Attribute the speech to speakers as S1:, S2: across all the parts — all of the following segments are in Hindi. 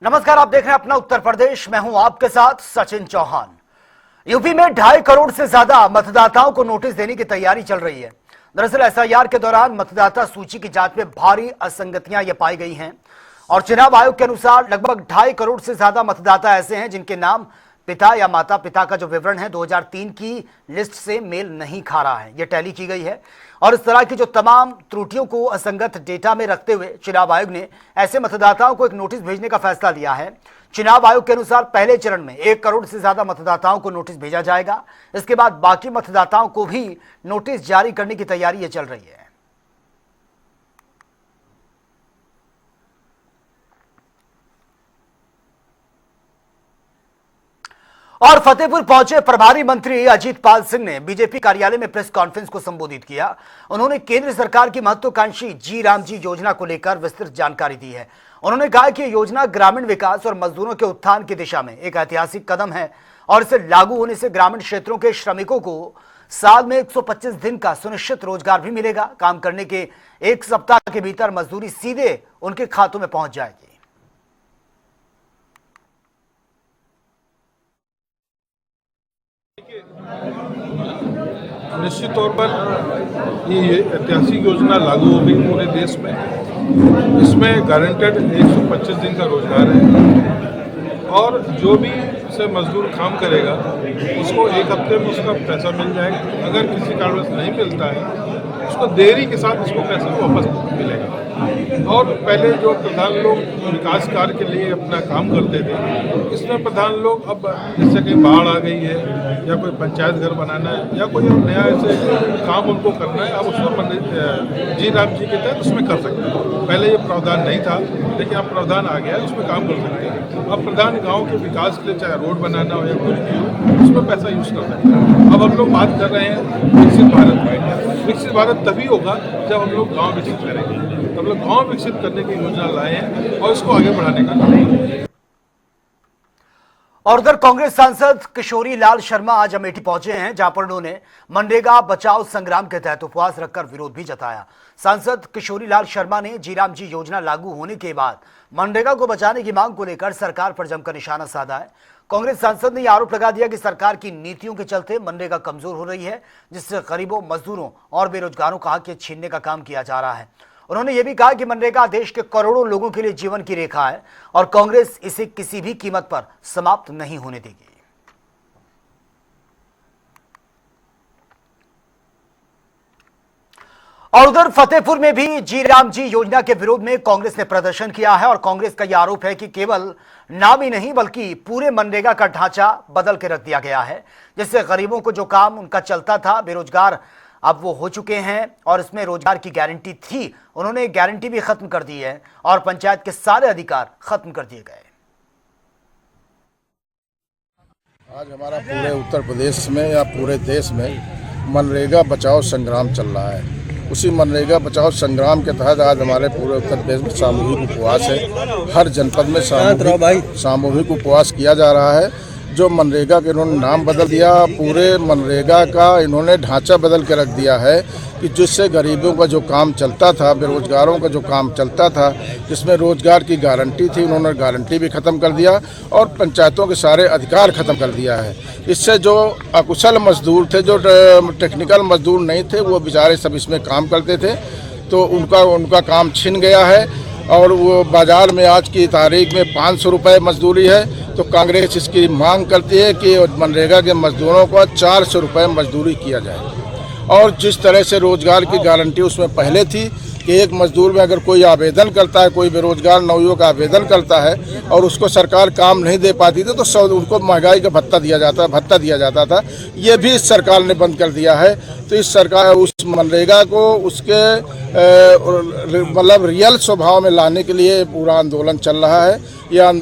S1: नमस्कार, आप देख रहे हैं अपना उत्तर प्रदेश। मैं हूं आपके साथ सचिन चौहान। यूपी में 2.5 करोड़ से ज्यादा मतदाताओं को नोटिस देने की तैयारी चल रही है। दरअसल एसआईआर के दौरान मतदाता सूची की जांच में भारी असंगतियां ये पाई गई हैं और चुनाव आयोग के अनुसार लगभग 2.5 करोड़ से ज्यादा मतदाता ऐसे हैं जिनके नाम पिता या माता पिता का जो विवरण है 2003 की लिस्ट से मेल नहीं खा रहा है। ये टैली की गई है और इस तरह की जो तमाम त्रुटियों को असंगत डेटा में रखते हुए चुनाव आयोग ने ऐसे मतदाताओं को एक नोटिस भेजने का फैसला लिया है। चुनाव आयोग के अनुसार पहले चरण में 1 करोड़ से ज्यादा मतदाताओं को नोटिस भेजा जाएगा। इसके बाद बाकी मतदाताओं को भी नोटिस जारी करने की तैयारी ये चल रही है। और फतेहपुर पहुंचे प्रभारी मंत्री अजीत पाल सिंह ने बीजेपी कार्यालय में प्रेस कॉन्फ्रेंस को संबोधित किया। उन्होंने केंद्र सरकार की महत्वाकांक्षी जी राम जी योजना को लेकर विस्तृत जानकारी दी है। उन्होंने कहा कि यह योजना ग्रामीण विकास और मजदूरों के उत्थान की दिशा में एक ऐतिहासिक कदम है और इसे लागू होने से ग्रामीण क्षेत्रों के श्रमिकों को साल में 125 दिन का सुनिश्चित रोजगार भी मिलेगा। काम करने के 1 सप्ताह के भीतर मजदूरी सीधे उनके खातों में पहुंच जाएगी।
S2: निश्चित तौर पर ये ऐतिहासिक योजना लागू हो गई पूरे देश में। इसमें गारंटेड 125 दिन का रोजगार है और जो भी से मजदूर काम करेगा उसको 1 हफ्ते में उसका पैसा मिल जाएगा। अगर किसी कारणवश नहीं मिलता है उसको देरी के साथ उसको पैसा वापस मिलेगा। और पहले जो प्रधान लोग विकास कार्य के लिए अपना काम करते थे, इसमें प्रधान लोग अब जैसे कहीं बाढ़ आ गई है या कोई पंचायत घर बनाना है या कोई नया ऐसे काम उनको करना है, अब उसमें जी राम जी के तहत उसमें कर सकते हैं। पहले ये प्रावधान नहीं था, लेकिन अब प्रावधान आ गया है, उसमें काम कर सकते हैं। अब प्रधान गाँव के विकास के लिए चाहे रोड बनाना हो या कुछ भी हो, उसमें पैसा यूज कर सकते हैं। अब हम लोग बात कर रहे हैं विकसित भारत की। विकसित भारत तभी होगा जब हम लोग गाँव विकसित करेंगे। हम लोग गाँव विकसित करने की योजना लाए हैं और इसको आगे बढ़ाने का काम करेंगे।
S1: और उधर कांग्रेस सांसद किशोरी लाल शर्मा आज अमेठी पहुंचे हैं, जहां पर उन्होंने मनरेगा बचाओ संग्राम के तहत उपवास रखकर विरोध भी जताया। सांसद किशोरी लाल शर्मा ने जी राम जी योजना लागू होने के बाद मनरेगा को बचाने की मांग को लेकर सरकार पर जमकर निशाना साधा है। कांग्रेस सांसद ने आरोप लगा दिया कि सरकार की नीतियों के चलते मनरेगा कमजोर हो रही है, जिससे गरीबों, मजदूरों और बेरोजगारों का हक छीनने का काम किया जा रहा है। उन्होंने यह भी कहा कि मनरेगा देश के करोड़ों लोगों के लिए जीवन की रेखा है और कांग्रेस इसे किसी भी कीमत पर समाप्त नहीं होने देगी। और उधर फतेहपुर में भी जी राम जी योजना के विरोध में कांग्रेस ने प्रदर्शन किया है और कांग्रेस का यह आरोप है कि केवल नाम ही नहीं बल्कि पूरे मनरेगा का ढांचा बदल के रख दिया गया है, जिससे गरीबों को जो काम उनका चलता था, बेरोजगार अब वो हो चुके हैं और इसमें रोजगार की गारंटी थी, उन्होंने गारंटी भी खत्म कर दी है और पंचायत के सारे अधिकार खत्म कर दिए गए।
S3: आज हमारा पूरे उत्तर प्रदेश में या पूरे देश में मनरेगा बचाओ संग्राम चल रहा है। उसी मनरेगा बचाओ संग्राम के तहत आज हमारे पूरे उत्तर प्रदेश में सामूहिक उपवास है। हर जनपद में सामूहिक उपवास किया जा रहा है। जो मनरेगा के इन्होंने नाम बदल दिया, पूरे मनरेगा का इन्होंने ढांचा बदल के रख दिया है कि जिससे गरीबों का जो काम चलता था, बेरोजगारों का जो काम चलता था, जिसमें रोजगार की गारंटी थी, उन्होंने गारंटी भी ख़त्म कर दिया और पंचायतों के सारे अधिकार ख़त्म कर दिया है। इससे जो अकुशल मजदूर थे, जो टेक्निकल मजदूर नहीं थे, वो बेचारे सब इसमें काम करते थे, तो उनका काम छिन गया है। और वो बाज़ार में आज की तारीख में 500 रुपये मजदूरी है, तो कांग्रेस इसकी मांग करती है कि मनरेगा के मजदूरों को 400 रुपये मजदूरी किया जाए। और जिस तरह से रोजगार की गारंटी उसमें पहले थी कि एक मजदूर में अगर कोई आवेदन करता है, कोई बेरोजगार नवयुवक आवेदन करता है और उसको सरकार काम नहीं दे पाती थी तो उनको महंगाई का भत्ता दिया जाता था। ये भी इस सरकार ने बंद कर दिया है। तो इस सरकार उस मनरेगा को उसके मतलब रियल स्वभाव में लाने के लिए पूरा आंदोलन चल रहा है।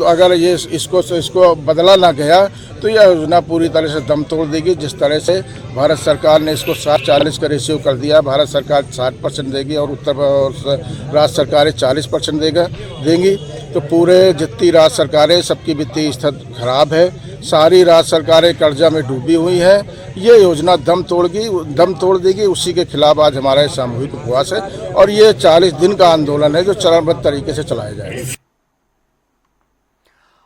S3: अगर ये इसको बदला ना गया तो यह योजना पूरी तरह से दम तोड़ देगी। जिस तरह से भारत सरकार ने इसको 60-40 का रेशियो कर दिया, भारत सरकार 60% देगी और राज्य सरकारें 40% देंगी, तो पूरे जितनी राज्य सरकारें सबकी वित्तीय स्थिति खराब है। सारी राज्य सरकारें कर्जा में डूबी हुई हैं। ये योजना दम तोड़ देगी। उसी के खिलाफ आज हमारा सामूहिक उपवास है और ये 40 दिन का आंदोलन है जो चरणबद्ध तरीके से चलाया जाएगा।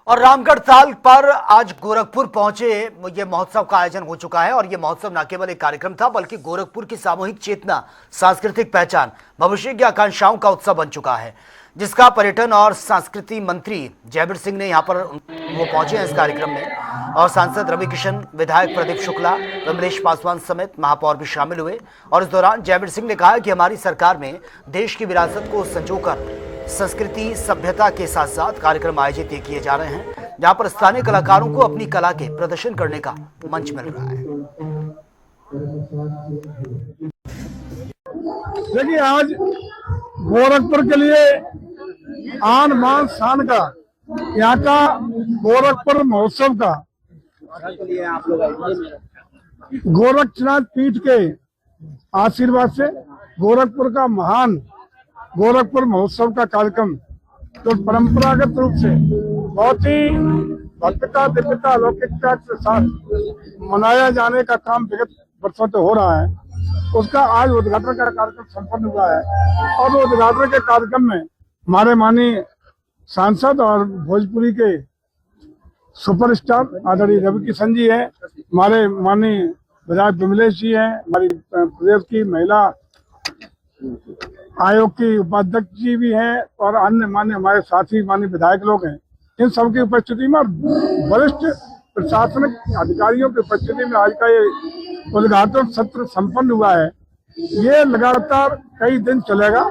S1: और रामगढ़ ताल पर आज गोरखपुर पहुंचे ये महोत्सव का आयोजन हो चुका है और ये महोत्सव न केवल एक कार्यक्रम था बल्कि गोरखपुर की सामूहिक चेतना, सांस्कृतिक पहचान, भविष्य की आकांक्षाओं का उत्सव बन चुका है, जिसका पर्यटन और संस्कृति मंत्री जयवीर सिंह ने यहाँ पर वो पहुंचे हैं इस कार्यक्रम में और सांसद रवि किशन, विधायक प्रदीप शुक्ला, विमलेश पासवान समेत महापौर भी शामिल हुए। और इस दौरान जयवीर सिंह ने कहा कि हमारी सरकार में देश की विरासत को संजोकर संस्कृति सभ्यता के साथ साथ कार्यक्रम आयोजित किए जा रहे हैं, जहां पर स्थानीय कलाकारों को अपनी कला के प्रदर्शन करने का मंच मिल रहा है।
S4: देखिए, आज गोरखपुर के लिए आन बान शान का यहाँ का गोरखपुर महोत्सव का गोरक्षनाथ पीठ के आशीर्वाद से गोरखपुर का महान गोरखपुर महोत्सव का कार्यक्रम तो परंपरागत रूप से बहुत ही भक्तता, दिव्यता, अलौकिकता के साथ मनाया जाने का काम विगत वर्षों से हो रहा है, उसका आज उद्घाटन का कार्यक्रम संपन्न हुआ है। और उद्घाटन के कार्यक्रम में हमारे माननीय सांसद और भोजपुरी के सुपरस्टार आदरणीय रवि किशन जी हैं, हमारे माननीय विधायक विमलेश जी हैं, हमारी प्रदेश की महिला आयोग की उपाध्यक्ष जी भी हैं और अन्य मान्य हमारे साथी मान्य विधायक लोग हैं। इन सबकी उपस्थिति में वरिष्ठ प्रशासनिक अधिकारियों की उपस्थिति में आज का ये उद्घाटन सत्र संपन्न हुआ है। ये लगातार कई दिन चलेगा।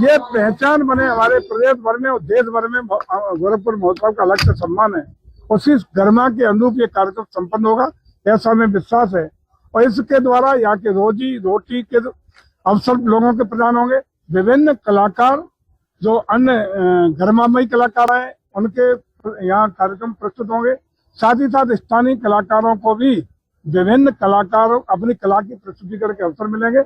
S4: ये पहचान बने हमारे प्रदेश भर में और देश भर में गोरखपुर महोत्सव का अलग से सम्मान है। उसी गरिमा के अनुरूप ये कार्यक्रम संपन्न होगा, ऐसा हमें विश्वास है। और इसके द्वारा यहाँ के रोजी रोटी के अवसर लोगों के प्रदान होंगे। विभिन्न कलाकार जो अन्य गरिमामयी कलाकार हैं उनके यहाँ कार्यक्रम प्रस्तुत होंगे। साथ ही साथ स्थानीय कलाकारों को भी विभिन्न कलाकारों अपनी कला की प्रस्तुति करके अवसर मिलेंगे।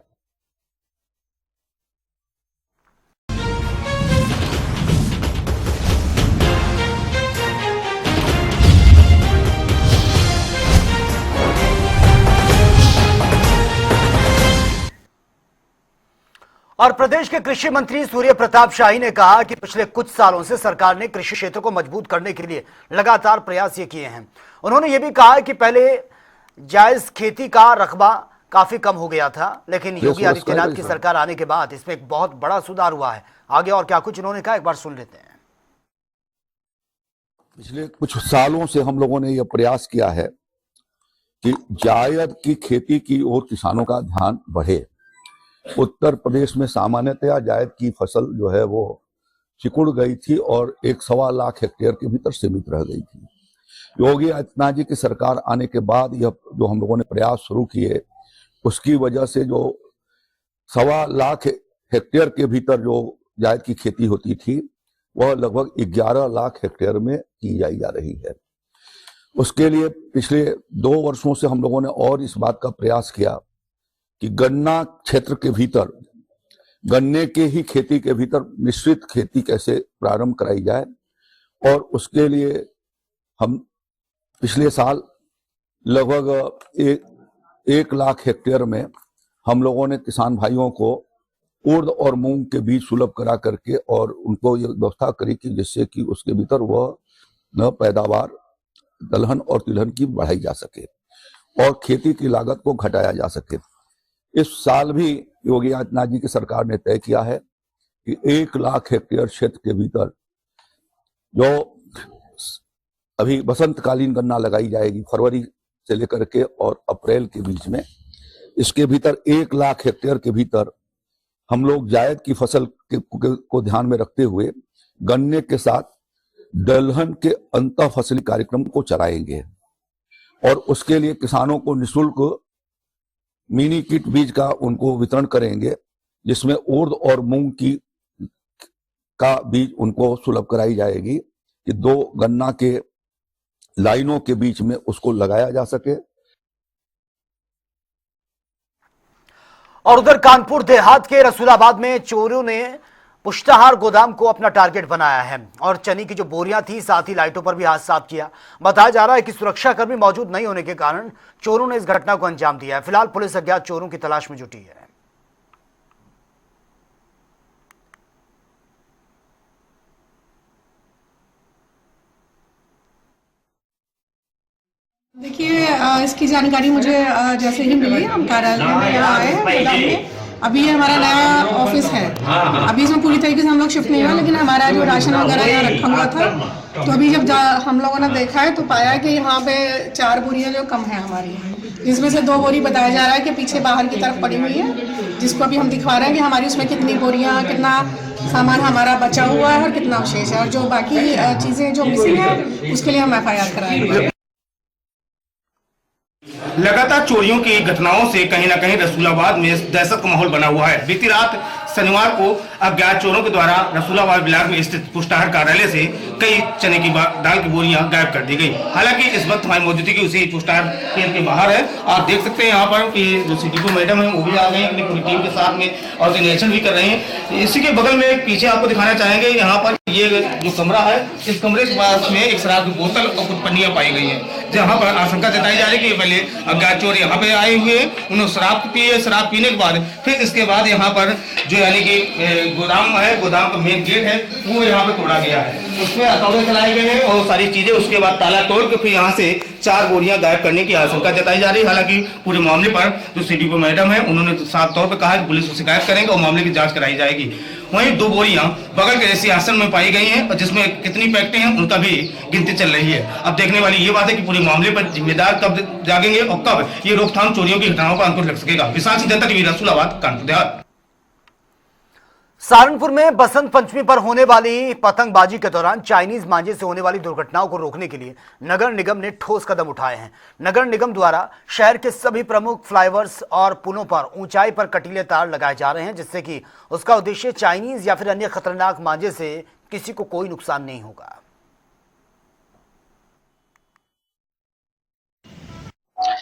S1: और प्रदेश के कृषि मंत्री सूर्य प्रताप शाही ने कहा कि पिछले कुछ सालों से सरकार ने कृषि क्षेत्र को मजबूत करने के लिए लगातार प्रयास ये किए हैं। उन्होंने ये भी कहा कि पहले जायज खेती का रकबा काफी कम हो गया था, लेकिन योगी आदित्यनाथ की सरकार आने के बाद इसमें एक बहुत बड़ा सुधार हुआ है। आगे और क्या कुछ उन्होंने कहा, एक बार सुन लेते हैं।
S5: पिछले कुछ सालों से हम लोगों ने यह प्रयास किया है कि जायद की खेती की ओर किसानों का ध्यान बढ़े। उत्तर प्रदेश में सामान्यतया जायद की फसल जो है वो सिकुड़ गई थी और 1.25 लाख हेक्टेयर के भीतर सीमित रह गई थी। योगी आदित्यनाथ जी की सरकार आने के बाद यह जो हम लोगों ने प्रयास शुरू किए, उसकी वजह से जो 1.25 लाख हेक्टेयर के भीतर जो जायद की खेती होती थी वह लगभग 11 लाख हेक्टेयर में की जा रही है। उसके लिए पिछले 2 वर्षों से हम लोगों ने और इस बात का प्रयास किया कि गन्ना क्षेत्र के भीतर, गन्ने के ही खेती के भीतर मिश्रित खेती कैसे प्रारंभ कराई जाए। और उसके लिए हम पिछले साल लगभग 1 लाख हेक्टेयर में हम लोगों ने किसान भाइयों को उर्द और मूंग के बीज सुलभ करा करके और उनको ये व्यवस्था करी कि जिससे कि उसके भीतर वह न पैदावार दलहन और तिलहन की बढ़ाई जा सके और खेती की लागत को घटाया जा सके। इस साल भी योगी आदित्यनाथ जी की सरकार ने तय किया है कि 1 लाख हेक्टेयर क्षेत्र के भीतर जो अभी बसंतकालीन गन्ना लगाई जाएगी फरवरी से लेकर के और अप्रैल के बीच में, इसके भीतर 1 लाख हेक्टेयर के भीतर हम लोग जायद की फसल को ध्यान में रखते हुए गन्ने के साथ दलहन के अंतः फसली कार्यक्रम को चलाएंगे और उसके लिए किसानों को निःशुल्क मिनी किट बीज का उनको वितरण करेंगे, जिसमें उर्द और मूंग का बीज उनको सुलभ कराई जाएगी कि 2 गन्ना के लाइनों के बीच में उसको लगाया जा सके।
S1: और उधर कानपुर देहात के रसूलाबाद में चोरों ने पुष्टाहार गोदाम को अपना टारगेट बनाया है और चने की जो बोरियां थी साथ ही लाइटों पर भी हाथ साफ किया। बताया जा रहा है कि सुरक्षाकर्मी मौजूद नहीं होने के कारण चोरों ने इस घटना को अंजाम दिया है। फिलहाल पुलिस अज्ञात चोरों की तलाश में जुटी है।
S6: देखिए, इसकी जानकारी मुझे जैसे ही मिली, हम कार्यालय में यहाँ आए हैं गोदाम में। अभी ये हमारा नया ऑफिस है, अभी इसमें पूरी तरीके से हम लोग शिफ्ट नहीं हुए, लेकिन हमारा जो राशन वगैरह यहाँ रखा हुआ था, तो अभी जब हम लोगों ने देखा है तो पाया कि यहाँ पे 4 बोरियाँ जो कम है हमारी, जिसमें से 2 बोरी बताया जा रहा है कि पीछे बाहर की तरफ पड़ी हुई है, जिसको अभी हम दिखा रहे हैं कि हमारी उसमें कितनी बोरियाँ, कितना सामान हमारा बचा हुआ है और कितना अवशेष है, और जो बाकी चीज़ें जो मिसिंग है उसके लिए हम FIR कराएंगे।
S7: लगातार चोरियों की घटनाओं से कहीं न कहीं रसूलाबाद में दहशत का माहौल बना हुआ है। बीती रात शनिवार को अज्ञात चोरों के द्वारा रसूलाबाद ब्लॉक में स्थित पुष्टाहार कार्यालय से कई चने की दाल की बोरियां गायब कर दी गई। हालांकि इस वक्त हमारी मौजूदगी उसी पुष्टाहार केंद्र के बाहर है। आप देख सकते हैं यहाँ पर कि जो CDPO मैडम है वो भी आ गए अपनी पूरी टीम के साथ में ऑर्गेनाइजेशन भी कर रहे हैं। इसी के बगल में पीछे आपको दिखाना चाहेंगे, यहाँ पर ये जो कमरा है, इस कमरे के पास में एक शराब की बोतल और कुछ पन्नियां पाई गई है, जहाँ पर आशंका जताई जा रही है कि पहले अज्ञात चोर यहाँ पे आए हुए, उन्होंने शराब पी है, शराब पीने के बाद फिर इसके बाद यहाँ पर जो यानी कि गोदाम है, गोदाम का मेन गेट है वो यहाँ पे तोड़ा गया है, उसमें हथौड़े चलाए गए हैं और सारी चीजें, उसके बाद ताला तोड़ के फिर यहाँ से 4 बोरियां गायब करने की आशंका जताई जा रही है। हालांकि पूरे मामले पर जो CDPO मैडम है उन्होंने साफ तौर पर कहा है पुलिस को शिकायत करेंगे और मामले की जाँच कराई जाएगी। वहीं 2 बोरियां बगल के ऐसे आसन में पाई गई हैं और जिसमें कितनी पैकेटें हैं उनका भी गिनती चल रही है। अब देखने वाली ये बात है कि पूरे मामले पर जिम्मेदार कब जागेंगे और कब ये रोकथाम चोरियों की घटनाओं पर अंकुश लग सकेगा। विशाल सिंह, जनता टीवी, रसूलाबाद, कानपुर देहात।
S1: सहारनपुर में बसंत पंचमी पर होने वाली पतंगबाजी के दौरान चाइनीज मांझे से होने वाली दुर्घटनाओं को रोकने के लिए नगर निगम ने ठोस कदम उठाए हैं। नगर निगम द्वारा शहर के सभी प्रमुख फ्लाईओवर्स और पुलों पर ऊंचाई पर कटीले तार लगाए जा रहे हैं, जिससे कि उसका उद्देश्य चाइनीज या फिर अन्य खतरनाक मांझे से किसी को कोई नुकसान नहीं होगा।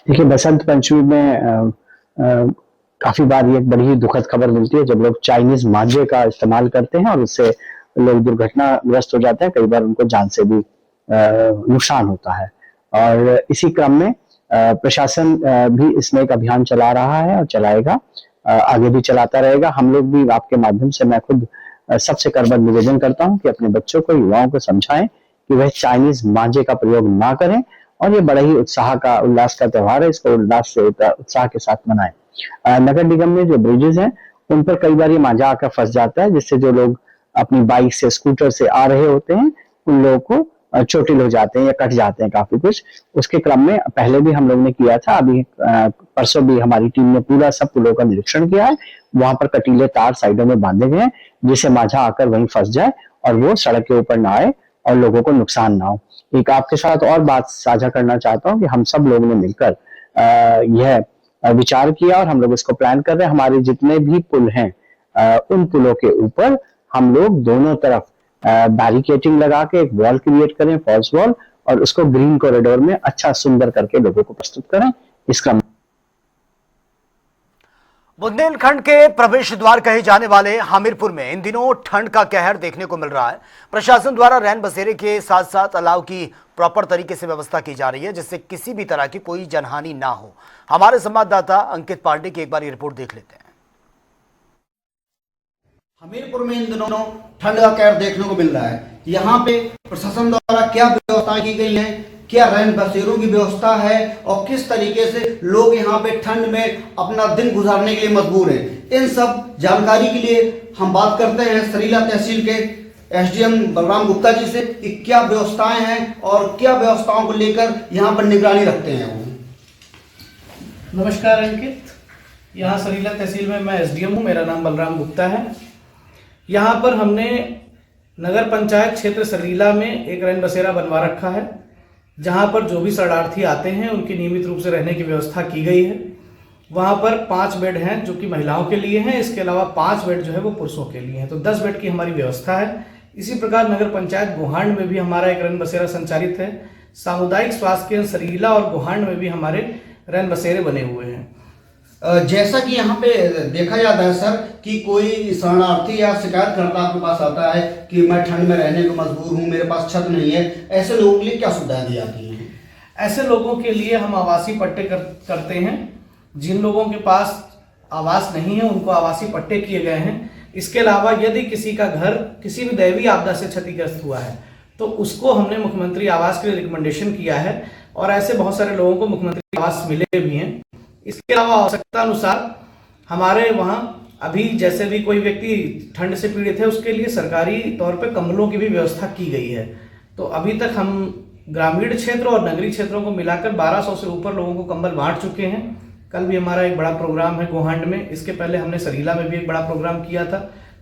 S8: देखिए, बसंत पंचमी में काफी बार ये एक बड़ी ही दुखद खबर मिलती है जब लोग चाइनीज मांझे का इस्तेमाल करते हैं और उससे लोग दुर्घटनाग्रस्त हो जाते हैं, कई बार उनको जान से भी नुकसान होता है। और इसी क्रम में प्रशासन भी इसमें एक अभियान चला रहा है और चलाएगा, आगे भी चलाता रहेगा। हम लोग भी आपके माध्यम से, मैं खुद सबसे करबद्ध निवेदन करता हूं कि अपने बच्चों को, युवाओं को समझाएं कि वह चाइनीज मांझे का प्रयोग ना करें, और ये बड़ा ही उत्साह का, उल्लास का त्यौहार है, इसको उल्लास से, उत्साह के साथ मनाएं। नगर निगम में जो ब्रिजेस हैं उन पर कई बार ये मांझा आकर फंस जाता है, जिससे जो लोग अपनी बाइक से, स्कूटर से आ रहे होते हैं उन लोगों को चोटिल हो जाते हैं या कट जाते हैं काफी कुछ। उसके क्रम में पहले भी हम लोग ने किया था, अभी परसों भी हमारी टीम ने पूरा सब पुलों का निरीक्षण किया है। वहां पर कटीले तार साइडों में बांधे गए हैं, जिससे मांझा आकर वहीं फंस जाए और वो सड़क के ऊपर ना आए और लोगों को नुकसान ना हो। एक आपके साथ और बात साझा करना चाहता हूँ कि हम सब लोगों ने मिलकर यह विचार किया और हम लोग इसको प्लान कर रहे हैं। हमारे जितने भी पुल हैं उन पुलों के ऊपर हम लोग दोनों तरफ बैरिकेटिंग लगा के एक वॉल क्रिएट करें, फॉल्स वॉल, और उसको ग्रीन कॉरिडोर में अच्छा सुंदर करके लोगों को प्रस्तुत करें। इसका
S1: बुंदेलखंड के प्रवेश द्वार कहे जाने वाले हमीरपुर में इन दिनों ठंड का कहर देखने को मिल रहा है। प्रशासन द्वारा रैन बसेरे के साथ साथ अलाव की प्रॉपर तरीके से व्यवस्था की जा रही है, जिससे किसी भी तरह की कोई जनहानि ना हो। हमारे संवाददाता अंकित पांडे की एक बार ये रिपोर्ट देख लेते हैं।
S9: हमीरपुर में इन दिनों ठंड का कहर देखने को मिल रहा है। यहाँ पे प्रशासन द्वारा क्या व्यवस्था की गई है, क्या रैन बसेरों की व्यवस्था है और किस तरीके से लोग यहाँ पे ठंड में अपना दिन गुजारने के लिए मजबूर हैं, इन सब जानकारी के लिए हम बात करते हैं सरीला तहसील के SDM बलराम गुप्ता जी से कि क्या व्यवस्थाएं हैं और क्या व्यवस्थाओं को लेकर यहाँ पर निगरानी रखते हैं वो।
S10: नमस्कार अंकित, यहाँ सरीला तहसील में मैं SDM हूँ, मेरा नाम बलराम गुप्ता है। यहाँ पर हमने नगर पंचायत क्षेत्र सरीला में एक रैन बसेरा बनवा रखा है, जहाँ पर जो भी शरणार्थी आते हैं उनकी नियमित रूप से रहने की व्यवस्था की गई है। वहाँ पर 5 बेड हैं जो कि महिलाओं के लिए हैं, इसके अलावा 5 बेड जो है वो पुरुषों के लिए हैं, तो 10 बेड की हमारी व्यवस्था है। इसी प्रकार नगर पंचायत गोहांड में भी हमारा एक रैन बसेरा संचालित है। सामुदायिक स्वास्थ्य केंद्र सरीला और गोहांड में भी हमारे रैन बसेरे बने हुए हैं।
S9: जैसा कि यहाँ पे देखा जाता है सर कि कोई शरणार्थी या शिकायतकर्ता आपके पास आता है कि मैं ठंड में रहने को मजबूर हूँ, मेरे पास छत नहीं है, ऐसे लोगों के लिए क्या सुविधाएं दी जाती हैं?
S10: ऐसे लोगों के लिए हम आवासीय पट्टे करते हैं। जिन लोगों के पास आवास नहीं है उनको आवासीय पट्टे किए गए हैं। इसके अलावा यदि किसी का घर किसी भी दैवीय आपदा से क्षतिग्रस्त हुआ है तो उसको हमने मुख्यमंत्री आवास के लिए रिकमेंडेशन किया है और ऐसे बहुत सारे लोगों को मुख्यमंत्री आवास मिले भी हैं। इसके अलावा आवश्यकता अनुसार हमारे वहाँ अभी जैसे भी कोई व्यक्ति ठंड से पीड़ित है उसके लिए सरकारी तौर पे कंबलों की भी व्यवस्था की गई है। तो अभी तक हम ग्रामीण क्षेत्र और नगरीय क्षेत्रों को मिलाकर 1200 से ऊपर लोगों को कंबल बांट चुके हैं। कल भी हमारा एक बड़ा प्रोग्राम है गोहांड में, इसके पहले हमने सरीला में भी एक बड़ा प्रोग्राम किया था।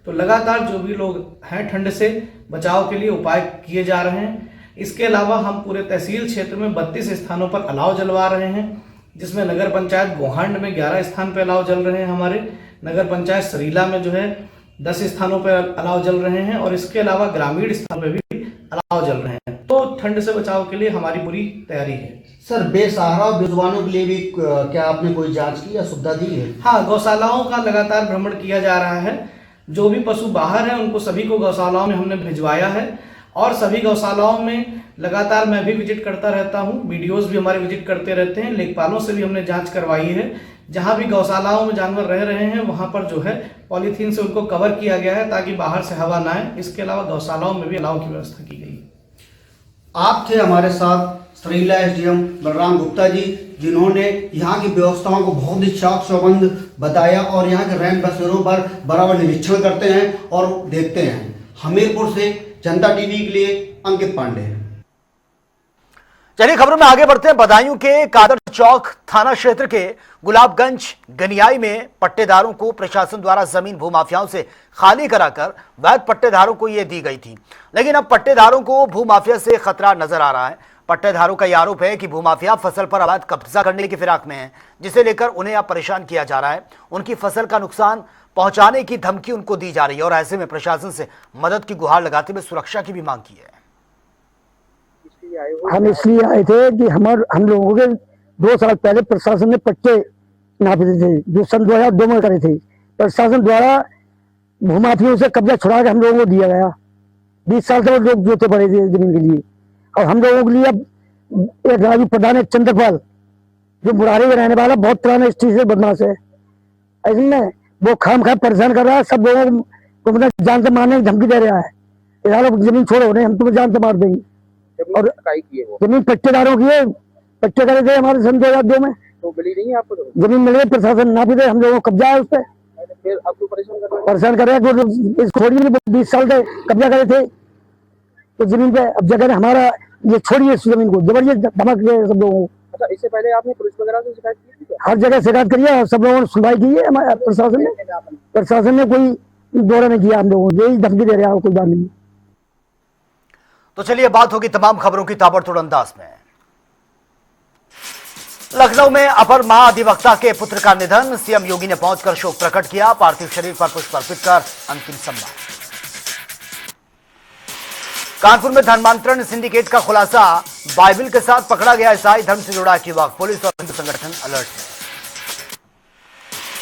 S10: तो लगातार जो भी लोग हैं ठंड से बचाव के लिए उपाय किए जा रहे हैं। इसके अलावा हम पूरे तहसील क्षेत्र में 32 स्थानों पर अलाव जलवा रहे हैं, जिसमें नगर पंचायत गोहांड में 11 स्थान पर अलाव जल रहे हैं, हमारे नगर पंचायत सरीला में जो है 10 स्थानों पर अलाव जल रहे हैं और इसके अलावा ग्रामीण स्थानों पर भी अलाव जल रहे हैं। तो ठंड से बचाव के लिए हमारी पूरी तैयारी है।
S9: सर, बेसहारा और विधवाओं के लिए भी क्या आपने कोई जांच की या सुविधा दी है?
S10: हाँ, गौशालाओं का लगातार भ्रमण किया जा रहा है। जो भी पशु बाहर हैं उनको सभी को गौशालाओं में हमने भिजवाया है और सभी गौशालाओं में लगातार मैं भी विजिट करता रहता हूँ, वीडियोस भी हमारे विजिट करते रहते हैं। लेखपालों से भी हमने जांच करवाई है। जहाँ भी गौशालाओं में जानवर रह रहे हैं वहाँ पर जो है पॉलीथीन से उनको कवर किया गया है ताकि बाहर से हवा ना आए। इसके अलावा गौशालाओं में भी अलाव की व्यवस्था की गई है।
S9: आप थे हमारे साथ सरीला एसडीएम बलराम गुप्ता जी, जिन्होंने यहाँ की व्यवस्थाओं को बहुत ही चाक चौबंद बताया और यहाँ के रैन बसेरों पर बराबर निरीक्षण करते हैं और देखते हैं। हमीरपुर से जनता टीवी के लिए अंकित पांडे।
S1: चलिए खबरों में आगे बढ़ते हैं। बदायूं के कादर चौक थाना क्षेत्र के गुलाबगंज गनियाई में पट्टेदारों को प्रशासन द्वारा जमीन भूमाफियाओं से खाली कराकर वैध पट्टेदारों को ये दी गई थी, लेकिन अब पट्टेदारों को भूमाफिया से खतरा नजर आ रहा है। पट्टेदारों का यह आरोप है कि भूमाफिया फसल पर अवैध कब्जा करने की फिराक में है, जिसे लेकर उन्हें अब परेशान किया जा रहा है। उनकी फसल का नुकसान पहुंचाने की धमकी उनको दी जा रही है और ऐसे में प्रशासन से मदद की गुहार लगाते हुए सुरक्षा की भी मांग की है।
S11: हम इसलिए आए थे कि हम लोगों के 2 साल पहले प्रशासन ने पट्टे नापे थे जो सन 2002 में करे थे। प्रशासन द्वारा भूमाफियों से कब्जा छुड़ा के हम लोगों को दिया गया। 20 साल से लोग जोते पड़े थे जमीन के लिए और हम लोगों के लिए अब एक राजू प्रधान है चंद्रपाल, जो मुरारी में रहने वाला बहुत पुराना स्टेज से बदमाश है, ऐसे में वो खाम परेशान कर रहा है। सब लोगों को मतलब जान से मारने की धमकी दे रहा है। जमीन छोड़ो नहीं, हम तुम्हें जान से मार देंगे। और जमीन पट्टेदारों की है, पट्टे करे थे हमारे सन 2002 में। तो मिली नहीं आपको? जमीन मिल गई, प्रशासन ना भी दे, हम लोगों को कब्जा है उस पर। फिर अब तो परेशान कर रहे हैं। इस छोड़िए 20 साल से कब्जा करे थे तो जमीन पे, अब जगह हमारा ये छोड़िए इस जमीन को, जबरदस्त धमक गए सब लोगों को। अच्छा, इससे पहले आपने पुलिस वगैरह से शिकायत की थी? हर जगह शिकायत करी है, सब लोगों ने सुनवाई की है। हमारे प्रशासन ने कोई दौरा नहीं किया हम लोगों को, यही धमकी दे रहे हैं, कोई बात नहीं।
S1: तो चलिए बात होगी तमाम खबरों की ताबड़तोड़ अंदाज में। लखनऊ में अपर महाधिवक्ता के पुत्र का निधन, सीएम योगी ने पहुंचकर शोक प्रकट किया। पार्थिव शरीर पर पुष्प अर्पित कर अंतिम सम्मान। कानपुर में धर्मांतरण सिंडिकेट का खुलासा, बाइबिल के साथ पकड़ा गया ईसाई धर्म से जुड़ा एक युवक, पुलिस और हिंदू संगठन अलर्ट है।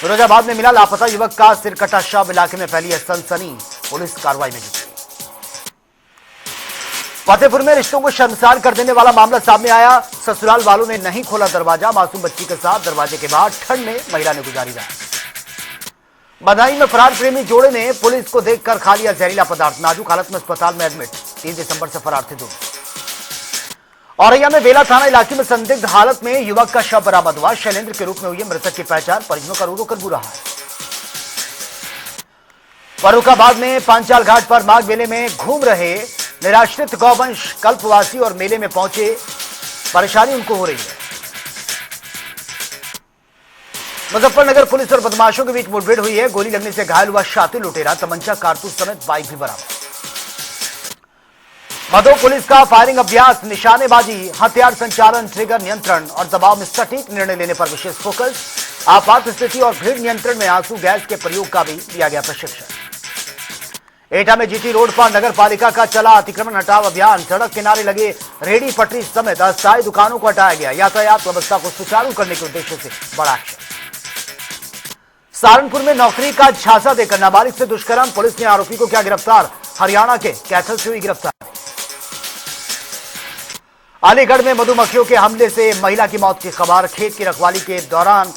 S1: फिरोजाबाद में मिला लापता युवक का सिर कटा शव, इलाके में फैली है सनसनी, पुलिस कार्रवाई में जुटी। फतेहपुर में रिश्तों को शर्मसार कर देने वाला मामला सामने आया। ससुराल वालों ने नहीं खोला दरवाजा, मासूम बच्ची के साथ दरवाजे के बाहर ठंड में महिला ने गुजारी रात। बदायूं में फरार प्रेमी जोड़े ने पुलिस को देखकर खा लिया जहरीला पदार्थ, नाजुक हालत में अस्पताल में एडमिट। 3 दिसंबर से फरार थे दोनों। औरैया में बेला थाना इलाके में संदिग्ध हालत में युवक का शव बरामद हुआ। शैलेंद्र के रूप में हुई मृतक की पहचान, परिजनों का रो रो कर बुरा हाल। फर्रुखाबाद में पांचाल घाट पर माघ मेले में घूम रहे निराश्रित गौवंश कल्पवासी और मेले में पहुंचे, परेशानी उनको हो रही है। मुजफ्फरनगर पुलिस और बदमाशों के बीच मुठभेड़ हुई है। गोली लगने से घायल हुआ शातिर लुटेरा, तमंचा कारतूस समेत बाइक भी बरामद। मधो पुलिस का फायरिंग अभ्यास, निशानेबाजी, हथियार संचालन, ट्रिगर नियंत्रण और दबाव में सटीक निर्णय लेने पर विशेष फोकस। आपात स्थिति और भीड़ नियंत्रण में आंसू गैस के प्रयोग का भी दिया गया प्रशिक्षण। एटा में जीटी रोड पर नगर पालिका का चला अतिक्रमण हटाओ अभियान, सड़क किनारे लगे रेहड़ी पटरी समेत अस्थायी दुकानों को हटाया गया। यातायात व्यवस्था को सुचारू करने के उद्देश्य से बड़ा एक्शन। सहारनपुर में नौकरी का झांसा देकर नाबालिग से दुष्कर्म, पुलिस ने आरोपी को किया गिरफ्तार। हरियाणा के कैथल से हुई गिरफ्तार। अलीगढ़ में मधुमक्खियों के हमले से महिला की मौत की खबर, खेत की रखवाली के दौरान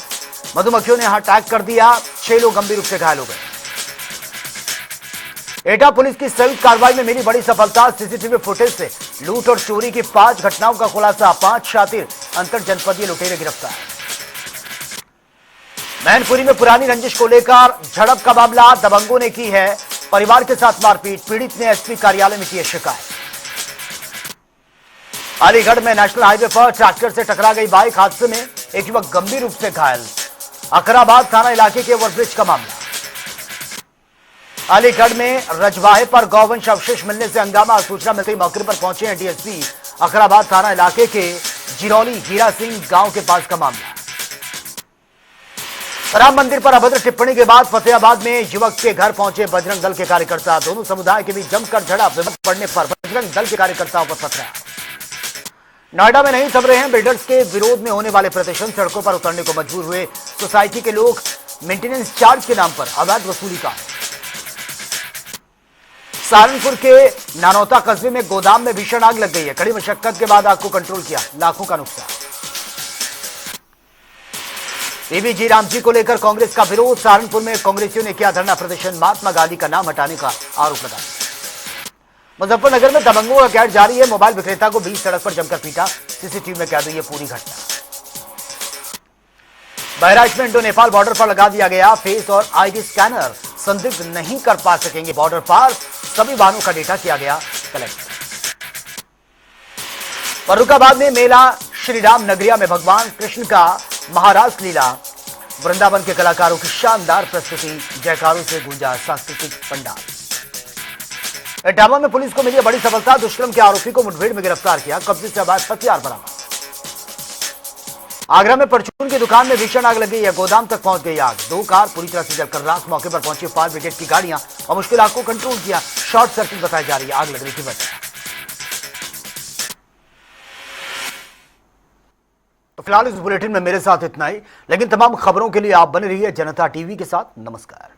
S1: मधुमक्खियों ने अटैक कर दिया, 6 लोग गंभीर रूप से घायल हो गए। एटा पुलिस की संयुक्त कार्रवाई में मिली बड़ी सफलता, सीसीटीवी फुटेज से लूट और चोरी की 5 घटनाओं का खुलासा, 5 शातिर अंतर जनपदीय लुटेरे गिरफ्तार। मैनपुरी में पुरानी रंजिश को लेकर झड़प का मामला, दबंगों ने की है परिवार के साथ मारपीट, पीड़ित ने एसपी कार्यालय में की है शिकायत। अलीगढ़ में नेशनल हाईवे पर ट्रैक्टर से टकरा गई बाइक, हादसे में एक युवक गंभीर रूप से घायल। अकराबाद थाना इलाके के ओवरब्रिज का मामला। अलीगढ़ में रजवाहे पर गौवंश अवशेष मिलने से हंगामा, सूचना मिलते ही मौके पर पहुंचे हैं डीएसपी। अकराबाद थाना इलाके के जिरौली हीरा सिंह गांव के पास का मामला। राम मंदिर पर अभद्र टिप्पणी के बाद फतेहाबाद में युवक के घर पहुंचे बजरंग दल के कार्यकर्ता, दोनों समुदाय के बीच जमकर झड़प, विवाद पड़ने पर बजरंग दल के कार्यकर्ताओं पर पथराव। नोएडा में नहीं थम रहे हैं बिल्डर्स के विरोध में होने वाले प्रदर्शन, सड़कों पर उतरने को मजबूर हुए सोसाइटी के लोग। मेंटेनेंस चार्ज के नाम पर अवैध वसूली का। सहारनपुर के नानौता कस्बे में गोदाम में भीषण आग लग गई है, कड़ी मशक्कत के बाद आग को कंट्रोल किया, लाखों का नुकसान। बीबीजी रामजी को लेकर कांग्रेस का विरोध, सहारनपुर में कांग्रेसियों ने किया धरना प्रदर्शन, महात्मा गांधी का नाम हटाने का आरोप लगाया। मुजफ्फरनगर में दबंगों का कैद जारी है, मोबाइल विक्रेता को बीच सड़क पर जमकर पीटा, सीसीटीवी में कैद हुई है पूरी घटना। बहराइच में इंडो नेपाल बॉर्डर पर लगा दिया गया फेस और आईडी स्कैनर, संदिग्ध नहीं कर पा सकेंगे बॉर्डर पार, सभी वाहनों का डेटा किया गया कलेक्ट। फर्रुखाबाद में मेला श्री राम नगरिया में भगवान कृष्ण का महाराज लीला, वृंदावन के कलाकारों की शानदार प्रस्तुति, जयकारों से गूंजा सांस्कृतिक पंडाल। इटावा में पुलिस को मिली बड़ी सफलता, दुष्कर्म के आरोपी को मुठभेड़ में गिरफ्तार किया, कब्जे से अवैध हथियार बरामद। आगरा में परचून की दुकान में भीषण आग लगी है, गोदाम तक पहुंच गई आग, 2 कार पूरी तरह से जलकर राख, मौके पर पहुंची फायर ब्रिगेड की गाड़ियां और मुश्किल आग को कंट्रोल किया, शॉर्ट सर्किट बताई जा रही है आग लगने की वजह। तो फिलहाल इस बुलेटिन में मेरे साथ इतना ही, लेकिन तमाम खबरों के लिए आप बने रहिए जनता टीवी के साथ। नमस्कार।